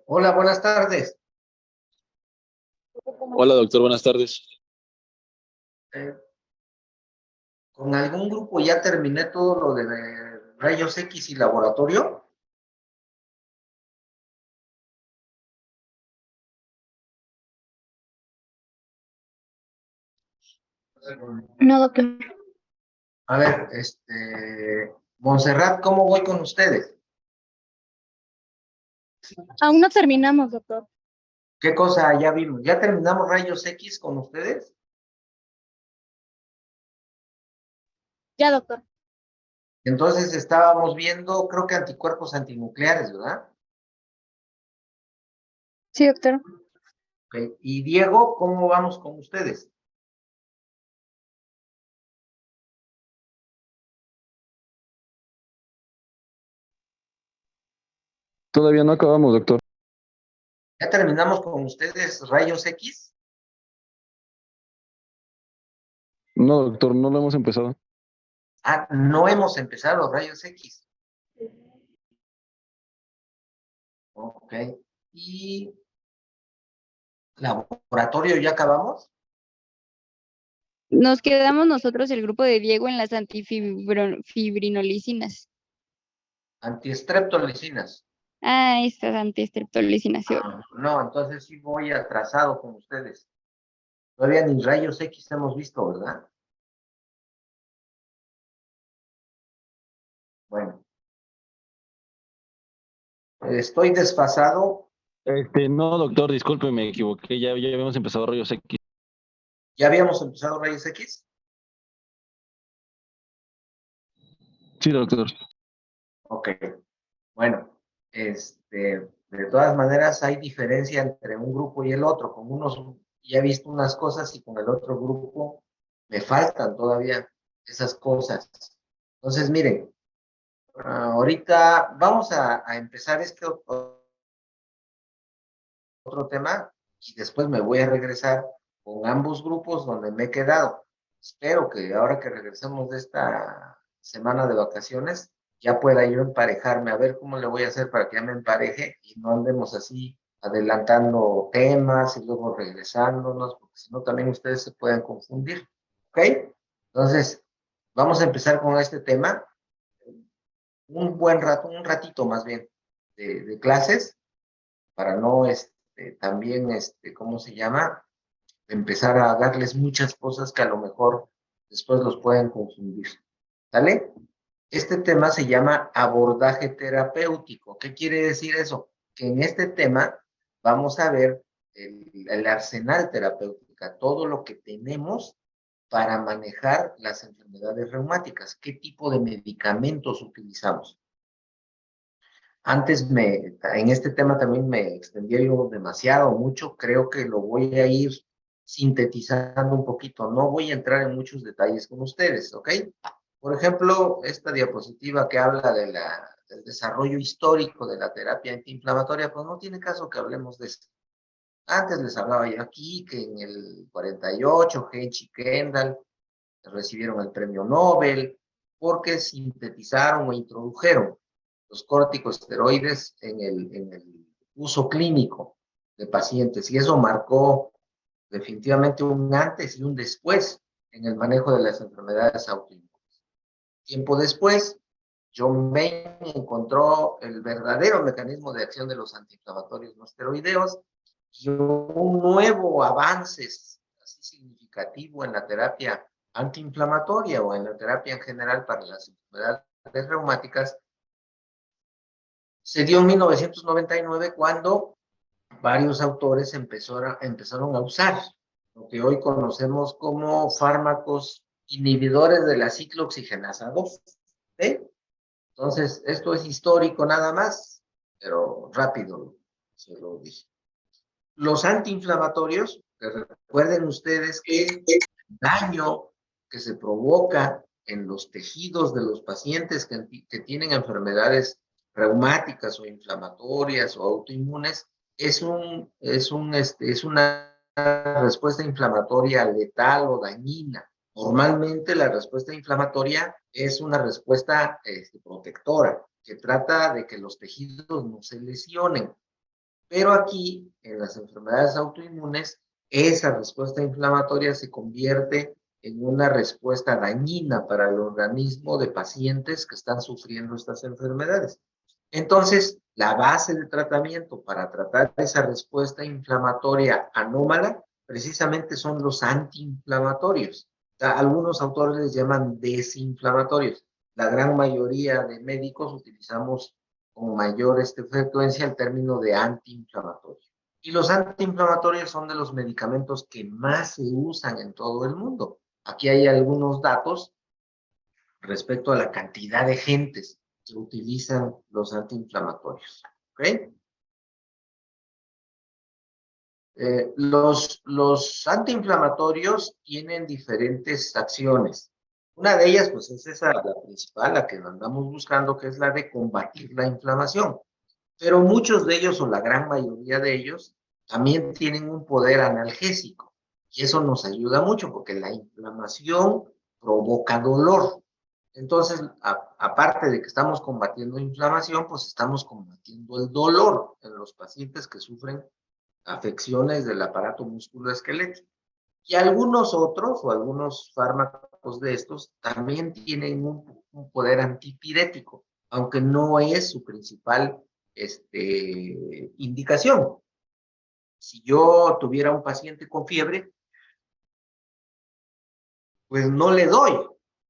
Hola, buenas tardes. Hola, doctor, buenas tardes. Eh, ¿Con algún grupo ya terminé todo lo de rayos X y laboratorio? No, doctor. A ver, Montserrat, ¿cómo voy con ustedes? Aún no terminamos, doctor. ¿Qué cosa ya vimos? ¿Ya terminamos rayos X con ustedes? Ya, doctor. Entonces estábamos viendo, creo que anticuerpos antinucleares, ¿verdad? Sí, doctor. Ok. Y Diego, ¿cómo vamos con ustedes? Todavía no acabamos, doctor. ¿Ya terminamos con ustedes rayos X? No, doctor, no lo hemos empezado. Ah, no hemos empezado rayos X. Ok. ¿Y laboratorio ya acabamos? Nos quedamos nosotros, el grupo de Diego, en las antifibrinolicinas. Antiestreptolicinas. Ah, estas antiestreptolicinas, sí, doctor. No, entonces sí voy atrasado con ustedes. Todavía ni rayos X hemos visto, ¿verdad? Bueno, estoy desfasado. No, doctor, disculpe, me equivoqué. Ya habíamos empezado rayos X. ¿Ya habíamos empezado rayos X? Sí, doctor. Ok, bueno, de todas maneras hay diferencia entre un grupo y el otro. Con unos ya he visto unas cosas y con el otro grupo me faltan todavía esas cosas. Entonces, miren, ahorita vamos a empezar este otro tema y después me voy a regresar con ambos grupos donde me he quedado. Espero que ahora que regresemos de esta semana de vacaciones ya pueda yo emparejarme, a ver cómo le voy a hacer para que ya me empareje y no andemos así adelantando temas y luego regresándonos, porque si no también ustedes se pueden confundir. ¿Ok? Entonces, vamos a empezar con este tema. Un buen rato, un ratito más bien de clases para no también, ¿cómo se llama? Empezar a darles muchas cosas que a lo mejor después los pueden confundir. ¿Sale? Este tema se llama abordaje terapéutico. ¿Qué quiere decir eso? Que en este tema vamos a ver el arsenal terapéutico, todo lo que tenemos para manejar las enfermedades reumáticas, qué tipo de medicamentos utilizamos. Antes en este tema también me extendía yo demasiado, mucho, creo que lo voy a ir sintetizando un poquito, no voy a entrar en muchos detalles con ustedes, ¿ok? Por ejemplo, esta diapositiva que habla del desarrollo histórico de la terapia antiinflamatoria, pues no tiene caso que hablemos de esto. Antes les hablaba yo aquí que en el 48, Heinz y Kendall recibieron el premio Nobel porque sintetizaron o introdujeron los corticosteroides en el uso clínico de pacientes y eso marcó definitivamente un antes y un después en el manejo de las enfermedades autoinmunes. Tiempo después, John Bain encontró el verdadero mecanismo de acción de los antiinflamatorios no esteroideos y un nuevo avance así significativo en la terapia antiinflamatoria o en la terapia en general para las enfermedades reumáticas se dio en 1999 cuando varios autores empezaron a usar lo que hoy conocemos como fármacos inhibidores de la ciclooxigenasa 2. ¿Sí? Entonces, esto es histórico nada más, pero rápido se lo dije. Los antiinflamatorios, que recuerden ustedes que el daño que se provoca en los tejidos de los pacientes que tienen enfermedades reumáticas o inflamatorias o autoinmunes es una respuesta inflamatoria letal o dañina. Normalmente la respuesta inflamatoria es una respuesta protectora que trata de que los tejidos no se lesionen. Pero aquí, en las enfermedades autoinmunes, esa respuesta inflamatoria se convierte en una respuesta dañina para el organismo de pacientes que están sufriendo estas enfermedades. Entonces, la base de tratamiento para tratar esa respuesta inflamatoria anómala precisamente son los antiinflamatorios. Algunos autores les llaman desinflamatorios. La gran mayoría de médicos utilizamos con mayor frecuencia el término de antiinflamatorio. Y los antiinflamatorios son de los medicamentos que más se usan en todo el mundo. Aquí hay algunos datos respecto a la cantidad de gentes que utilizan los antiinflamatorios. ¿Ok? Los antiinflamatorios tienen diferentes acciones. Una de ellas, pues, es esa, la principal, la que andamos buscando, que es la de combatir la inflamación. Pero muchos de ellos, o la gran mayoría de ellos, también tienen un poder analgésico. Y eso nos ayuda mucho, porque la inflamación provoca dolor. Entonces, aparte de que estamos combatiendo inflamación, pues estamos combatiendo el dolor en los pacientes que sufren afecciones del aparato musculoesquelético. Y algunos otros o algunos fármacos de estos también tienen poder antipirético, aunque no es su principal indicación. Si yo tuviera un paciente con fiebre, pues no le doy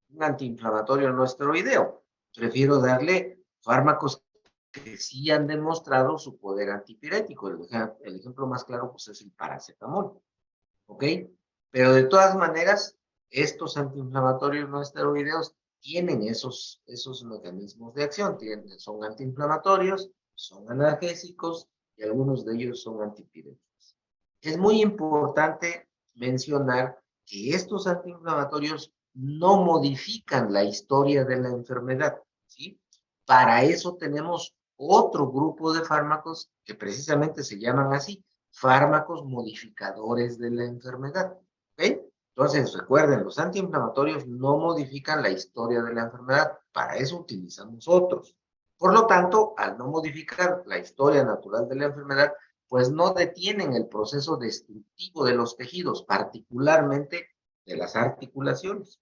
un antiinflamatorio no esteroideo. Prefiero darle fármacos que sí han demostrado su poder antipirético. El ejemplo más claro, pues, es el paracetamol. ¿Ok? Pero de todas maneras, estos antiinflamatorios no esteroideos tienen esos mecanismos de acción. Son antiinflamatorios, son analgésicos y algunos de ellos son antipiréticos. Es muy importante mencionar que estos antiinflamatorios no modifican la historia de la enfermedad, ¿sí? Para eso tenemos otro grupo de fármacos que precisamente se llaman así, fármacos modificadores de la enfermedad. ¿Ok? Entonces, recuerden, los antiinflamatorios no modifican la historia de la enfermedad, para eso utilizamos otros. Por lo tanto, al no modificar la historia natural de la enfermedad, pues no detienen el proceso destructivo de los tejidos, particularmente de las articulaciones.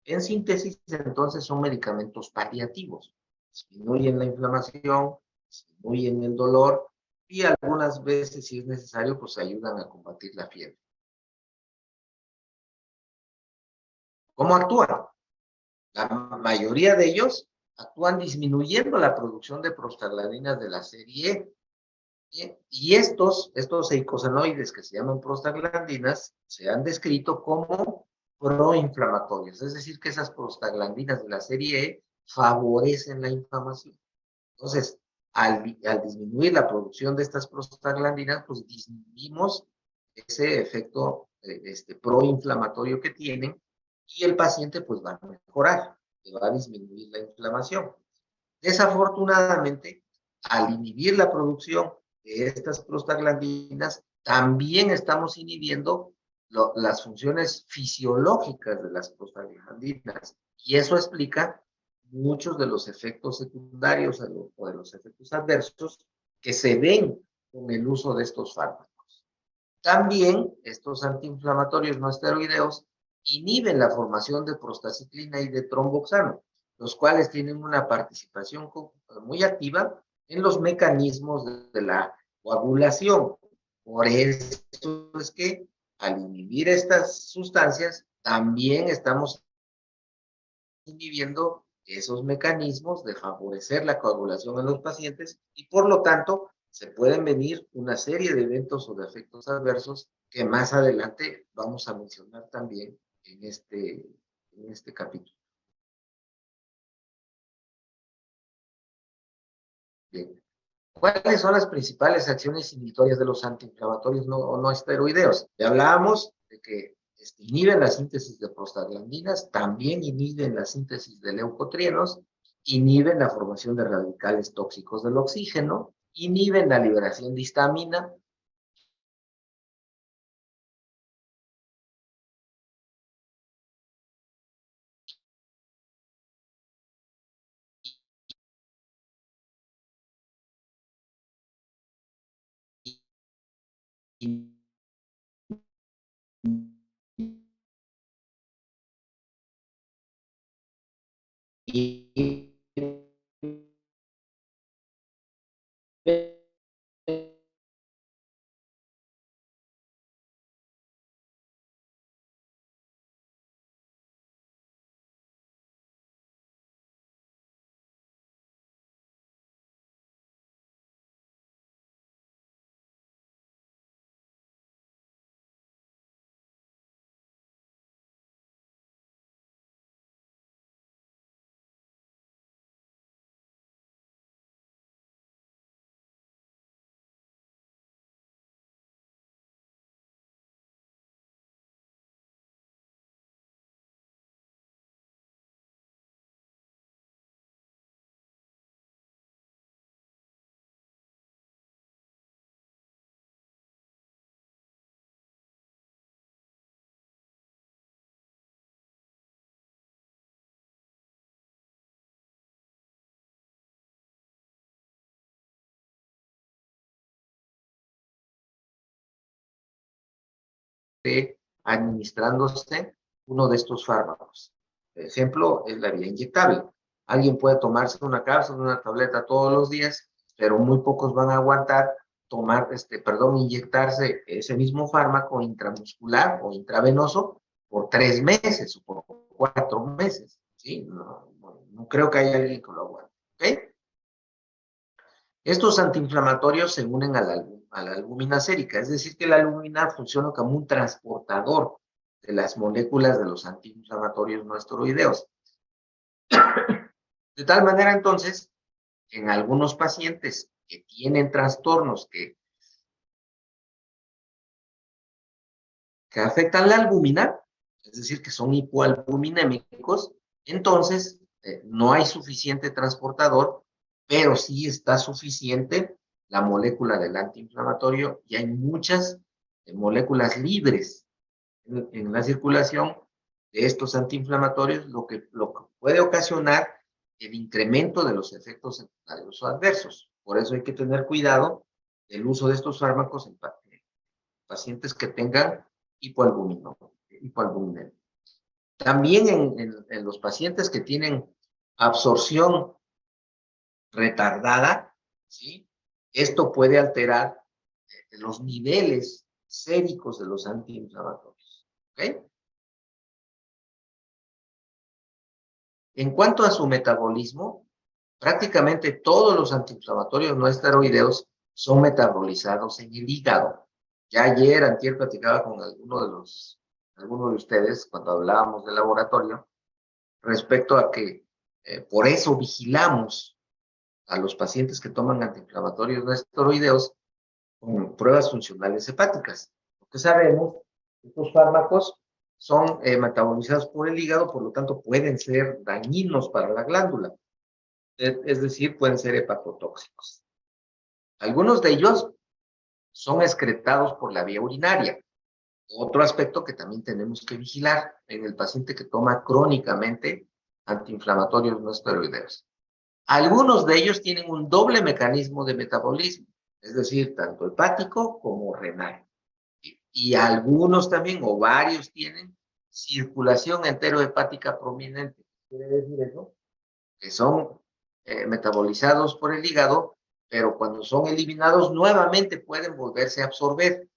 En síntesis, entonces, son medicamentos paliativos. Disminuyen la inflamación, disminuyen el dolor y algunas veces, si es necesario, pues ayudan a combatir la fiebre. ¿Cómo actúan? La mayoría de ellos actúan disminuyendo la producción de prostaglandinas de la serie E. Bien, y estos eicosanoides que se llaman prostaglandinas se han descrito como proinflamatorios, es decir, que esas prostaglandinas de la serie E favorecen la inflamación. Entonces, al disminuir la producción de estas prostaglandinas, pues disminuimos ese efecto proinflamatorio que tienen y el paciente pues va a mejorar, va a disminuir la inflamación. Desafortunadamente, al inhibir la producción de estas prostaglandinas, también estamos inhibiendo las funciones fisiológicas de las prostaglandinas. Y eso explica muchos de los efectos secundarios o de los efectos adversos que se ven con el uso de estos fármacos. También estos antiinflamatorios no esteroideos inhiben la formación de prostaciclina y de tromboxano, los cuales tienen una participación muy activa en los mecanismos de la coagulación. Por eso es que al inhibir estas sustancias, también estamos inhibiendo esos mecanismos de favorecer la coagulación en los pacientes y por lo tanto se pueden venir una serie de eventos o de efectos adversos que más adelante vamos a mencionar también en este capítulo. Bien. ¿Cuáles son las principales acciones inhibitorias de los antiinflamatorios no esteroideos? Ya hablábamos de que inhiben la síntesis de prostaglandinas, también inhiben la síntesis de leucotrienos, inhiben la formación de radicales tóxicos del oxígeno, inhiben la liberación de histamina, administrándose uno de estos fármacos. Por ejemplo, es la vía inyectable. Alguien puede tomarse una cápsula, una tableta todos los días, pero muy pocos van a aguantar inyectarse ese mismo fármaco intramuscular o intravenoso por 3 meses o por 4 meses. ¿Sí? No creo que haya alguien que lo aguante. ¿Ok? Estos antiinflamatorios se unen a la albúmina sérica, es decir, que la albúmina funciona como un transportador de las moléculas de los antiinflamatorios no esteroideos. De tal manera, entonces, que en algunos pacientes que tienen trastornos que afectan la albúmina, es decir, que son hipoalbuminémicos, entonces no hay suficiente transportador, pero sí está suficiente la molécula del antiinflamatorio y hay muchas moléculas libres en la circulación de estos antiinflamatorios, lo que puede ocasionar el incremento de los efectos secundarios o adversos. Por eso hay que tener cuidado del uso de estos fármacos en pacientes que tengan hipoalbuminemia. También en los pacientes que tienen absorción retardada, ¿sí? Esto puede alterar los niveles séricos de los antiinflamatorios. ¿Ok? En cuanto a su metabolismo, prácticamente todos los antiinflamatorios no esteroideos son metabolizados en el hígado. Ya antier platicaba con alguno de ustedes cuando hablábamos del laboratorio respecto a que por eso vigilamos a los pacientes que toman antiinflamatorios no esteroideos con pruebas funcionales hepáticas. Porque sabemos que estos fármacos son metabolizados por el hígado, por lo tanto pueden ser dañinos para la glándula. Es decir, pueden ser hepatotóxicos. Algunos de ellos son excretados por la vía urinaria. Otro aspecto que también tenemos que vigilar en el paciente que toma crónicamente antiinflamatorios no esteroideos. Algunos de ellos tienen un doble mecanismo de metabolismo, es decir, tanto hepático como renal. Y algunos también, o varios, tienen circulación enterohepática prominente. ¿Qué quiere decir eso? Que son metabolizados por el hígado, pero cuando son eliminados nuevamente pueden volverse a absorber.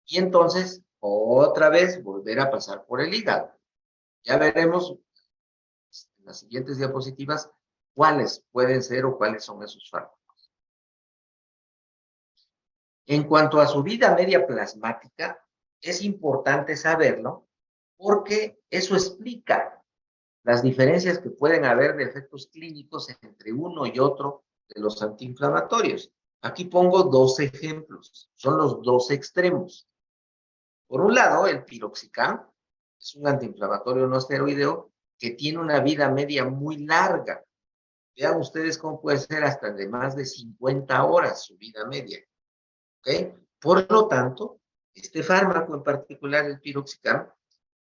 Y entonces, otra vez, volver a pasar por el hígado. Ya veremos en las siguientes diapositivas cuáles pueden ser o cuáles son esos fármacos. En cuanto a su vida media plasmática, es importante saberlo porque eso explica las diferencias que pueden haber de efectos clínicos entre uno y otro de los antiinflamatorios. Aquí pongo 2 ejemplos, son los 2 extremos. Por un lado, el piroxicam es un antiinflamatorio no esteroideo que tiene una vida media muy larga. Vean ustedes cómo puede ser hasta de más de 50 horas su vida media. ¿Ok? Por lo tanto, este fármaco en particular, el piroxicam,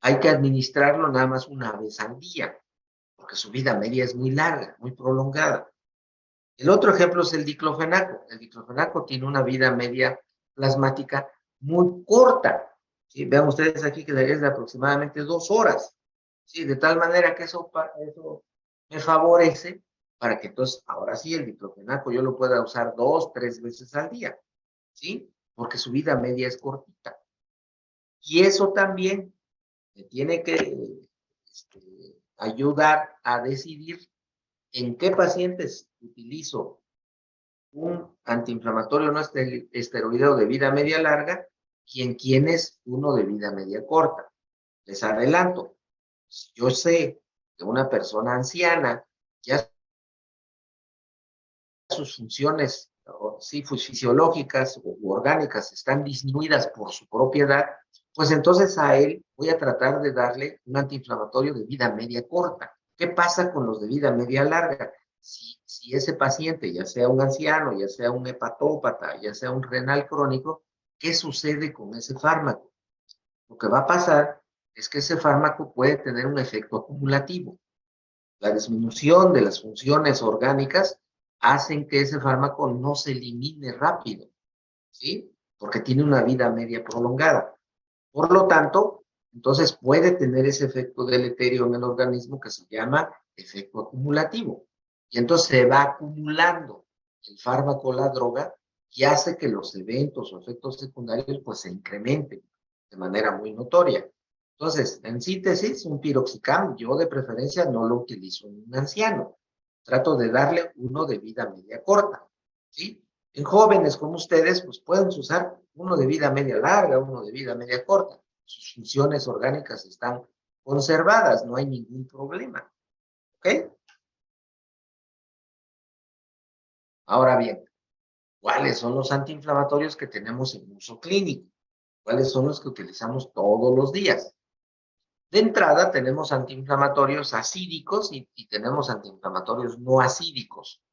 hay que administrarlo nada más una vez al día, porque su vida media es muy larga, muy prolongada. El otro ejemplo es el diclofenaco. El diclofenaco tiene una vida media plasmática muy corta. ¿Sí? Vean ustedes aquí que es de aproximadamente 2 horas. ¿Sí? De tal manera que eso me favorece para que entonces, ahora sí, el diclofenaco yo lo pueda usar 2, 3 veces al día. ¿Sí? Porque su vida media es cortita. Y eso también me tiene que ayudar a decidir en qué pacientes utilizo un antiinflamatorio no esteroideo de vida media larga y en quienes uno de vida media corta. Les adelanto, si yo sé que una persona anciana ya sus funciones sí, fisiológicas u orgánicas están disminuidas por su propia edad, pues entonces a él voy a tratar de darle un antiinflamatorio de vida media corta. ¿Qué pasa con los de vida media larga? Si ese paciente, ya sea un anciano, ya sea un hepatópata, ya sea un renal crónico, ¿qué sucede con ese fármaco? Lo que va a pasar es que ese fármaco puede tener un efecto acumulativo. La disminución de las funciones orgánicas hacen que ese fármaco no se elimine rápido, ¿sí? Porque tiene una vida media prolongada. Por lo tanto, entonces puede tener ese efecto deleterio en el organismo que se llama efecto acumulativo. Y entonces se va acumulando el fármaco, la droga, y hace que los eventos o efectos secundarios pues se incrementen de manera muy notoria. Entonces, en síntesis, un piroxicam, yo de preferencia no lo utilizo en un anciano. Trato de darle uno de vida media corta, ¿sí? En jóvenes como ustedes, pues pueden usar uno de vida media larga, uno de vida media corta. Sus funciones orgánicas están conservadas, no hay ningún problema. ¿Ok? Ahora bien, ¿cuáles son los antiinflamatorios que tenemos en uso clínico? ¿Cuáles son los que utilizamos todos los días? De entrada tenemos antiinflamatorios acídicos y tenemos antiinflamatorios no acídicos.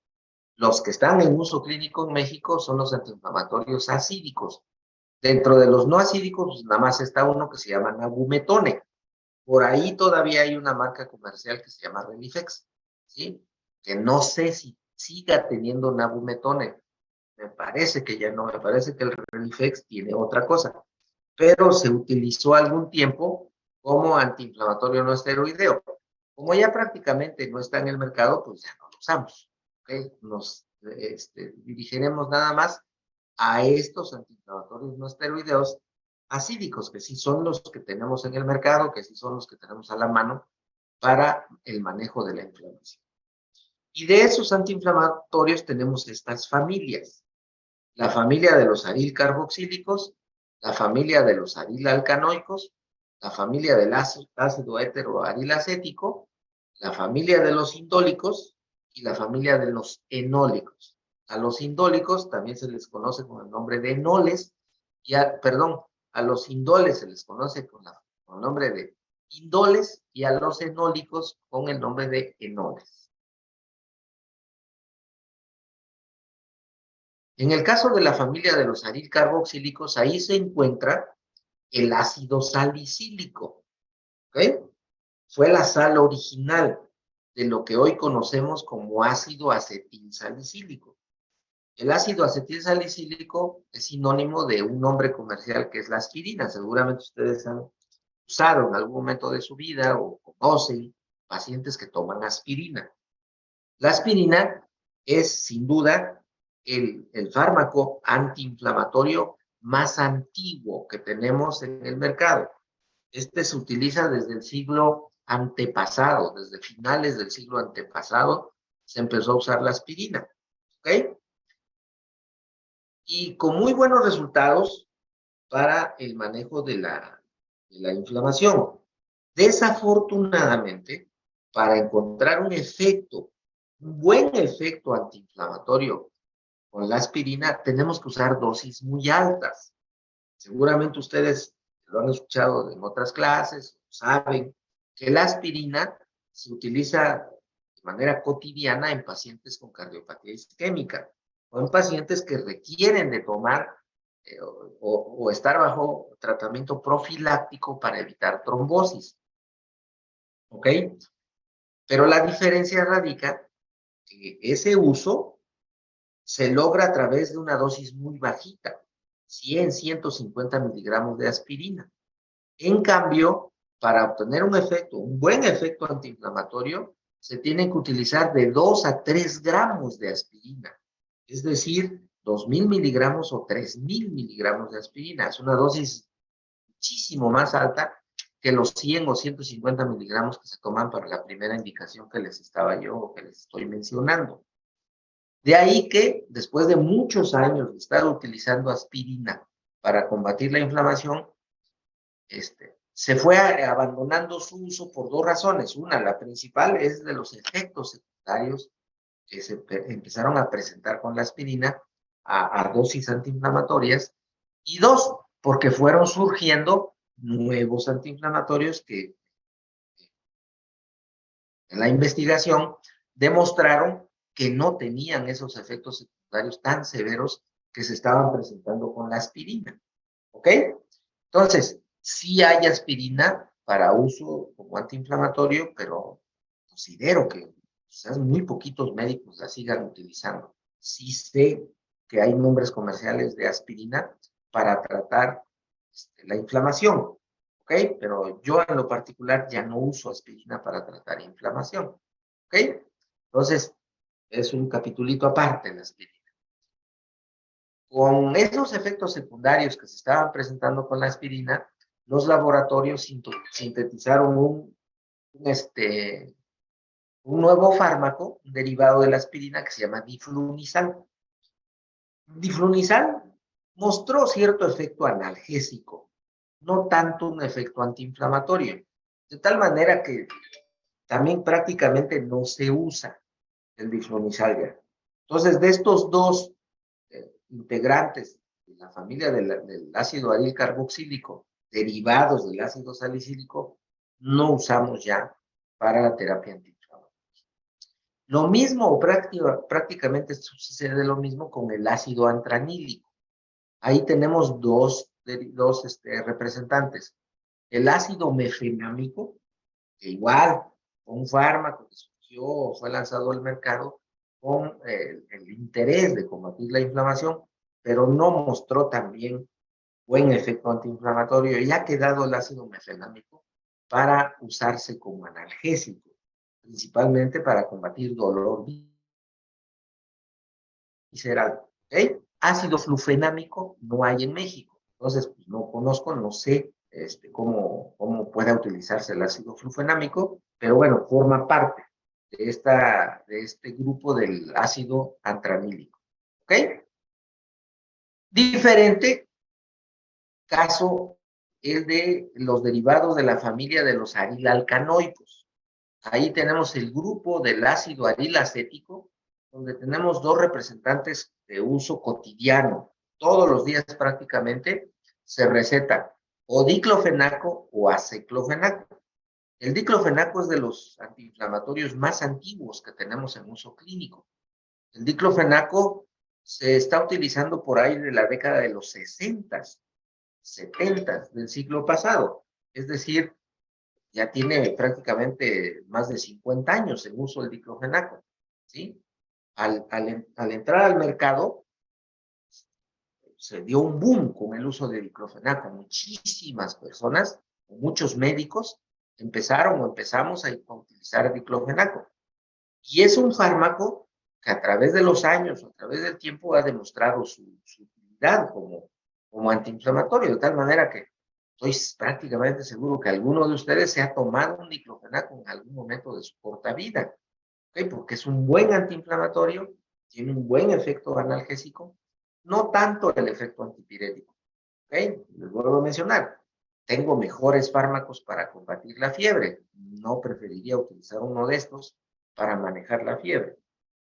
Los que están en uso clínico en México son los antiinflamatorios acídicos. Dentro de los no acídicos, pues nada más está uno que se llama nabumetone. Por ahí todavía hay una marca comercial que se llama Renifex, ¿sí? Que no sé si siga teniendo nabumetone. Me parece que ya no, me parece que el Renifex tiene otra cosa. Pero se utilizó algún tiempo como antiinflamatorio no esteroideo. Como ya prácticamente no está en el mercado, pues ya no lo usamos. ¿Okay? Nos dirigiremos nada más a estos antiinflamatorios no esteroideos acídicos, que sí son los que tenemos en el mercado, que sí son los que tenemos a la mano para el manejo de la inflamación. Y de esos antiinflamatorios tenemos estas familias. La familia de los aril carboxílicos, la familia de los aril alcanoicos, la familia del ácido heteroaril acético, la familia de los indólicos y la familia de los enólicos. A los indólicos también se les conoce con el nombre de enoles, a los indoles se les conoce con el nombre de indoles y a los enólicos con el nombre de enoles. En el caso de la familia de los aril carboxílicos, ahí se encuentra el ácido salicílico, ¿ok? Fue la sal original de lo que hoy conocemos como ácido acetilsalicílico. El ácido acetilsalicílico es sinónimo de un nombre comercial que es la aspirina. Seguramente ustedes han usado en algún momento de su vida o conocen pacientes que toman aspirina. La aspirina es, sin duda, el fármaco antiinflamatorio más antiguo que tenemos en el mercado. Este se utiliza desde el siglo antepasado, desde finales del siglo antepasado, se empezó a usar la aspirina. ¿Ok? Y con muy buenos resultados para el manejo de la inflamación. Desafortunadamente, para encontrar un buen efecto antiinflamatorio con la aspirina, tenemos que usar dosis muy altas. Seguramente ustedes lo han escuchado en otras clases, saben que la aspirina se utiliza de manera cotidiana en pacientes con cardiopatía isquémica o en pacientes que requieren de tomar o estar bajo tratamiento profiláctico para evitar trombosis. ¿Ok? Pero la diferencia radica que ese uso se logra a través de una dosis muy bajita. 100, 150 miligramos de aspirina. En cambio, para obtener un buen efecto antiinflamatorio, se tiene que utilizar de 2 a 3 gramos de aspirina. Es decir, 2.000 miligramos o 3.000 miligramos de aspirina. Es una dosis muchísimo más alta que los 100 o 150 miligramos que se toman para la primera indicación que les estoy mencionando. De ahí que, después de muchos años de estar utilizando aspirina para combatir la inflamación, se fue abandonando su uso por 2 razones. Una, la principal, es de los efectos secundarios que se empezaron a presentar con la aspirina a dosis antiinflamatorias. Y 2, porque fueron surgiendo nuevos antiinflamatorios que en la investigación demostraron que no tenían esos efectos secundarios tan severos que se estaban presentando con la aspirina. ¿Ok? Entonces, sí hay aspirina para uso como antiinflamatorio, pero considero que quizás muy poquitos médicos la sigan utilizando. Sí sé que hay nombres comerciales de aspirina para tratar la inflamación, ¿ok? Pero yo en lo particular ya no uso aspirina para tratar inflamación, ¿ok? Entonces, es un capitulito aparte la aspirina. Con esos efectos secundarios que se estaban presentando con la aspirina, los laboratorios sintetizaron un nuevo fármaco, un derivado de la aspirina que se llama diflunisal. Diflunisal mostró cierto efecto analgésico, no tanto un efecto antiinflamatorio, de tal manera que también prácticamente no se usa el diflunisal ya. Entonces, de estos dos integrantes de la familia del ácido aril carboxílico, derivados del ácido salicílico, no usamos ya para la terapia antiinflamatoria. Lo mismo, o prácticamente sucede lo mismo con el ácido antranílico. Ahí tenemos dos representantes. El ácido mefenámico, que igual, un fármaco que surgió, fue lanzado al mercado con el interés de combatir la inflamación, pero no mostró también buen efecto antiinflamatorio y ha quedado el ácido mefenámico para usarse como analgésico, principalmente para combatir dolor visceral. ¿Okay? Ácido flufenámico no hay en México, entonces pues, no conozco, no sé cómo pueda utilizarse el ácido flufenámico, pero bueno, forma parte de este grupo del ácido antranílico. ¿Ok? Diferente caso el de los derivados de la familia de los arilalcanoicos. Ahí tenemos el grupo del ácido arilacético, donde tenemos dos representantes de uso cotidiano. Todos los días prácticamente se receta o diclofenaco o aceclofenaco. El diclofenaco es de los antiinflamatorios más antiguos que tenemos en uso clínico. El diclofenaco se está utilizando por ahí de la década de los 60, 70 del siglo pasado. Es decir, ya tiene prácticamente más de 50 años en uso el diclofenaco, ¿sí? Al entrar al mercado, se dio un boom con el uso de diclofenaco. Muchísimas personas, muchos médicos, empezamos a utilizar diclofenaco. Y es un fármaco que a través de los años, a través del tiempo, ha demostrado su utilidad como antiinflamatorio, de tal manera que estoy prácticamente seguro que alguno de ustedes se ha tomado un diclofenaco en algún momento de su corta vida, ¿okay? Porque es un buen antiinflamatorio, tiene un buen efecto analgésico, no tanto el efecto antipirético. ¿Okay? Les vuelvo a mencionar, tengo mejores fármacos para combatir la fiebre, no preferiría utilizar uno de estos para manejar la fiebre.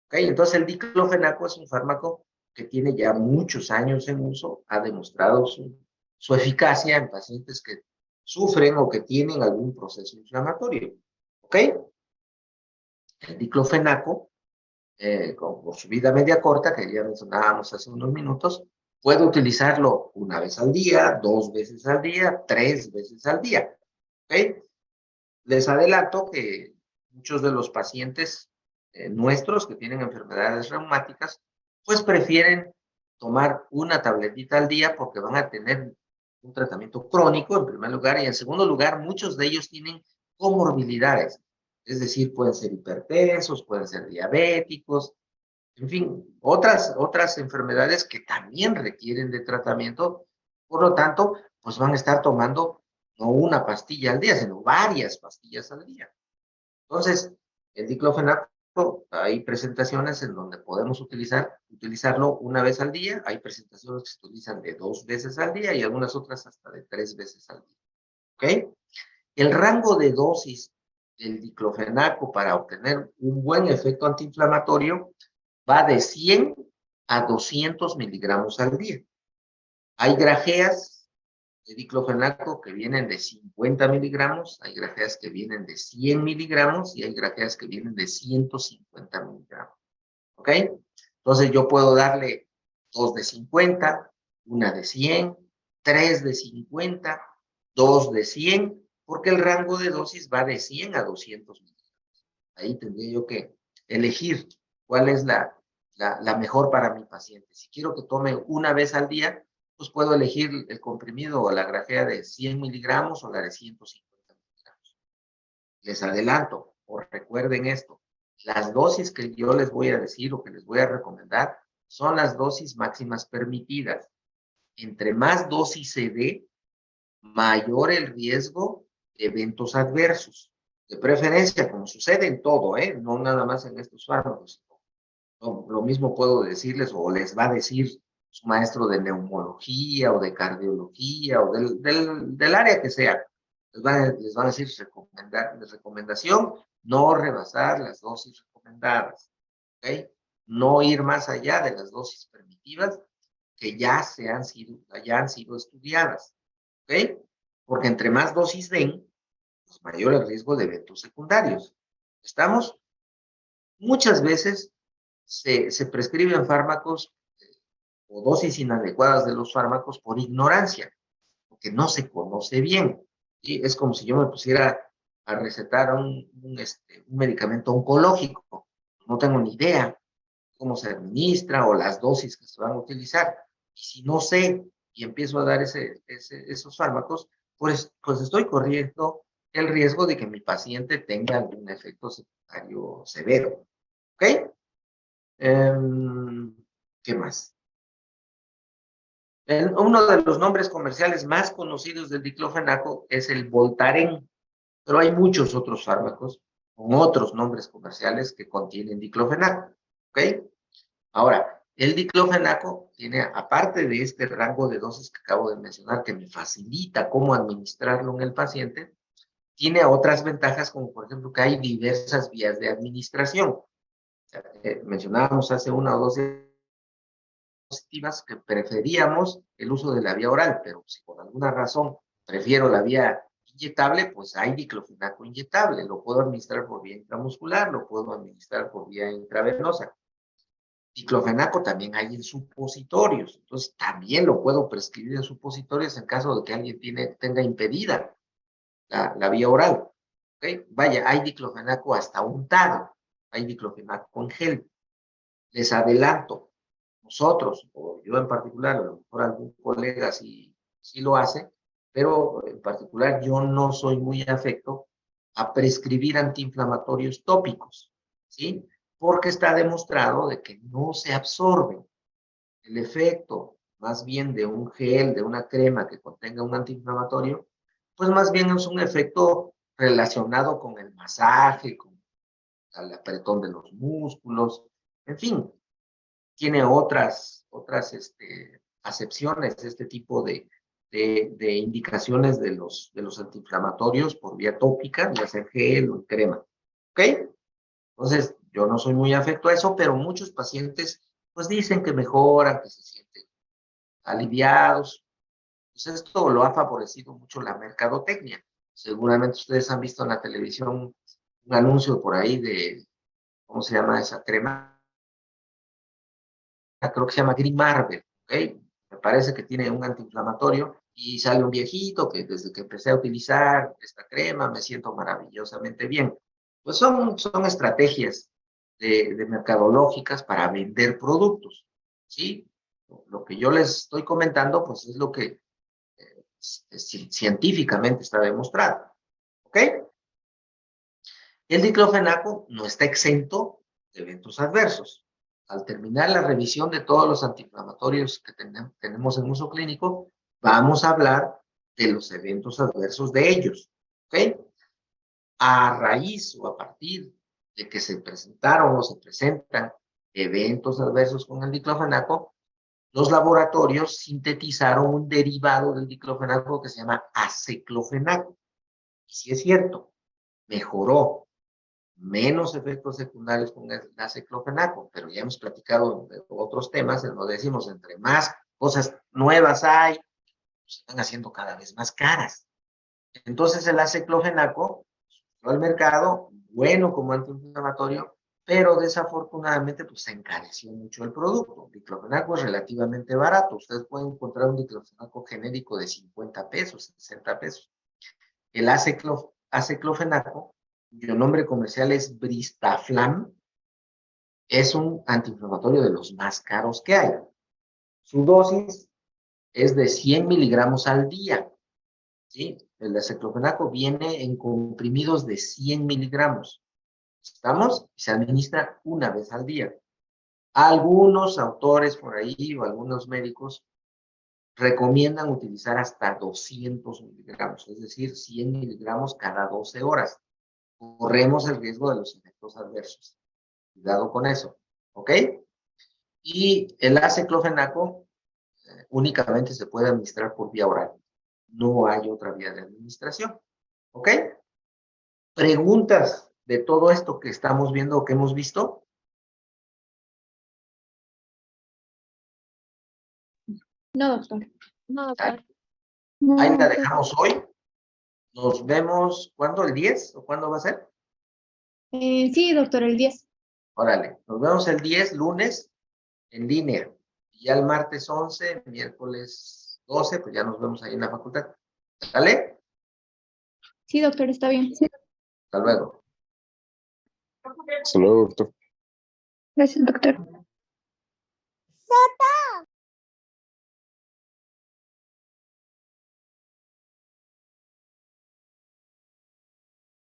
¿Okay? Entonces el diclofenaco es un fármaco que tiene ya muchos años en uso, ha demostrado su eficacia en pacientes que sufren o que tienen algún proceso inflamatorio. ¿Ok? El diclofenaco, por su vida media corta, que ya mencionábamos hace unos minutos, puede utilizarlo una vez al día, 2 veces al día, 3 veces al día. ¿Ok? Les adelanto que muchos de los pacientes nuestros que tienen enfermedades reumáticas, pues prefieren tomar una tabletita al día porque van a tener un tratamiento crónico en primer lugar y en segundo lugar muchos de ellos tienen comorbilidades, es decir, pueden ser hipertensos, pueden ser diabéticos, en fin, otras enfermedades que también requieren de tratamiento, por lo tanto, pues van a estar tomando no una pastilla al día, sino varias pastillas al día. Entonces, el diclofenaco, hay presentaciones en donde podemos utilizarlo una vez al día, hay presentaciones que se utilizan de 2 veces al día y algunas otras hasta de 3 veces al día. ¿Ok? El rango de dosis del diclofenaco para obtener un buen efecto antiinflamatorio va de 100 a 200 miligramos al día. Hay grajeas de diclofenaco que vienen de 50 miligramos, hay grajeas que vienen de 100 miligramos y hay grajeas que vienen de 150 miligramos. ¿Ok? Entonces yo puedo darle 2 de 50, una de 100, 3 de 50, 2 de 100, porque el rango de dosis va de 100 a 200 miligramos. Ahí tendría yo que elegir cuál es la mejor para mi paciente. Si quiero que tome una vez al día, pues puedo elegir el comprimido o la grafea de 100 miligramos o la de 150 miligramos. Les adelanto, o recuerden esto, las dosis que yo les voy a decir o que les voy a recomendar son las dosis máximas permitidas. Entre más dosis se dé, mayor el riesgo de eventos adversos. De preferencia, como sucede en todo, no nada más en estos fármacos. No, lo mismo puedo decirles o les va a decir su maestro de neumología o de cardiología o del área que sea. Les van a decir recomendación, no rebasar las dosis recomendadas. ¿Ok? No ir más allá de las dosis permitidas que ya han sido estudiadas. ¿Ok? Porque entre más dosis den, pues mayor el riesgo de eventos secundarios. ¿Estamos? Muchas veces se prescriben fármacos o dosis inadecuadas de los fármacos por ignorancia, porque no se conoce bien. ¿Sí? Es como si yo me pusiera a recetar un medicamento oncológico. No tengo ni idea cómo se administra o las dosis que se van a utilizar. Y si no sé y empiezo a dar esos fármacos, pues estoy corriendo el riesgo de que mi paciente tenga algún efecto secundario severo. ¿Ok? ¿Qué más? Uno de los nombres comerciales más conocidos del diclofenaco es el Voltaren, pero hay muchos otros fármacos con otros nombres comerciales que contienen diclofenaco. ¿Ok? Ahora, el diclofenaco tiene, aparte de este rango de dosis que acabo de mencionar, que me facilita cómo administrarlo en el paciente, tiene otras ventajas, como por ejemplo que hay diversas vías de administración. Mencionábamos hace una o dos diapositivas que preferíamos el uso de la vía oral, pero si por alguna razón prefiero la vía inyectable, pues hay diclofenaco inyectable. Lo puedo administrar por vía intramuscular, lo puedo administrar por vía intravenosa. Diclofenaco también hay en supositorios, entonces también lo puedo prescribir en supositorios en caso de que alguien tenga impedida la vía oral. ¿Okay? Vaya, hay diclofenaco hasta untado, hay diclofenaco en gel. Les adelanto, nosotros, o yo en particular, a lo mejor algún colega sí lo hace, pero en particular yo no soy muy afecto a prescribir antiinflamatorios tópicos, ¿sí? Porque está demostrado de que no se absorben. El efecto, más bien de un gel, de una crema que contenga un antiinflamatorio, pues más bien es un efecto relacionado con el masaje, con el apretón de los músculos, en fin, tiene otras acepciones, este tipo de indicaciones de los antiinflamatorios por vía tópica, ya sea gel o en crema. ¿Ok? Entonces, yo no soy muy afecto a eso, pero muchos pacientes pues dicen que mejoran, que se sienten aliviados. Pues esto lo ha favorecido mucho la mercadotecnia. Seguramente ustedes han visto en la televisión un anuncio por ahí de, ¿cómo se llama esa crema? Creo que se llama Green Marvel, ¿ok? Me parece que tiene un antiinflamatorio y sale un viejito que desde que empecé a utilizar esta crema me siento maravillosamente bien. Pues son estrategias de mercadológicas para vender productos, ¿sí? Lo que yo les estoy comentando, pues es lo que científicamente está demostrado. ¿Ok? El diclofenaco no está exento de eventos adversos. Al terminar la revisión de todos los antiinflamatorios que tenemos en uso clínico, vamos a hablar de los eventos adversos de ellos. ¿Ok? A raíz o a partir de que se presentaron o se presentan eventos adversos con el diclofenaco, los laboratorios sintetizaron un derivado del diclofenaco que se llama aceclofenaco. Y sí es cierto, mejoró, menos efectos secundarios con el aceclofenaco, pero ya hemos platicado de otros temas en donde decimos, entre más cosas nuevas hay, se están haciendo cada vez más caras. Entonces el aceclofenaco al mercado, bueno como antiinflamatorio, pero desafortunadamente pues se encareció mucho el producto. El diclofenaco es relativamente barato. Ustedes pueden encontrar un diclofenaco genérico de 50 pesos, 60 pesos. El aceclofenaco, cuyo nombre comercial es Bristaflam, es un antiinflamatorio de los más caros que hay. Su dosis es de 100 miligramos al día. ¿Sí? El aceclofenaco viene en comprimidos de 100 miligramos. ¿Estamos? Se administra una vez al día. Algunos autores por ahí o algunos médicos recomiendan utilizar hasta 200 miligramos, es decir, 100 miligramos cada 12 horas. Corremos el riesgo de los efectos adversos. Cuidado con eso. ¿Ok? Y el aceclofenaco únicamente se puede administrar por vía oral. No hay otra vía de administración. ¿Ok? ¿Preguntas de todo esto que estamos viendo o que hemos visto? No, doctor. No, doctor. Ahí la dejamos hoy. Nos vemos, ¿cuándo? ¿El 10? ¿O cuándo va a ser? Sí, doctor, el 10. Órale, nos vemos el 10, lunes, en línea. Y ya el martes 11, miércoles 12, pues ya nos vemos ahí en la facultad. ¿Sale? Sí, doctor, está bien. Sí. Hasta luego. Hasta luego, doctor. Gracias, doctor.